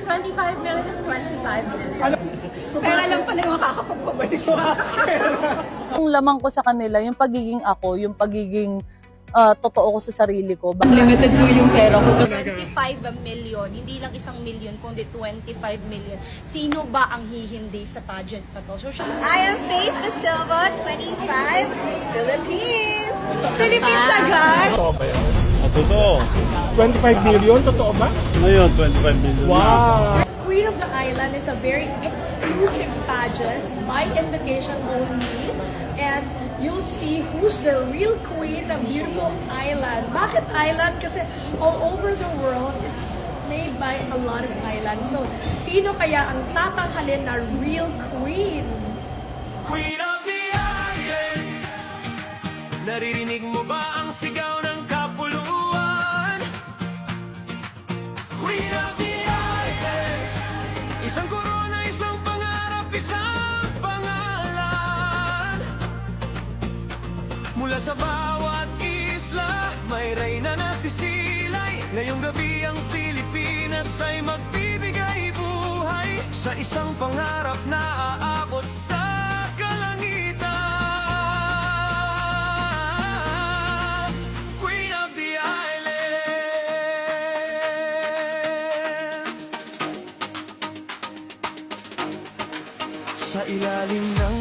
25 million is 25 million. Pera lang pala yung makakapagpabalik sa akin. Yung lamang ko sa kanila, yung pagiging ako, yung pagiging totoo ko sa sarili ko. Limited po yung pera ko. 25 million, hindi lang 1 million, kundi 25 million. Sino ba ang hihindi sa pageant na to? So, I am Faith De Silva, 25, Philippines. Philippines agad. Totoo ba yan? Totoo. 25 million? Totoo ba? Ngayon, 25 million. Wow! Queen of the Island is a very exclusive pageant, by invitation only, and you'll see who's the real queen ng beautiful island. Bakit island? Kasi all over the world, it's made by a lot of islands. So, sino kaya ang tatanghalin na real queen? Queen of the Islands, naririnig mo ba ang sigaw ng kapuluan? Queen of the Islands, isang korona, isang pangarap, isang pangalan. Mula sa bawat isla, may reyna na sisilay. Ngayong gabi ang Pilipinas ay magbibigay buhay sa isang pangarap na aabot sa kalangitan. Queen of the Island. Sa ilalim ng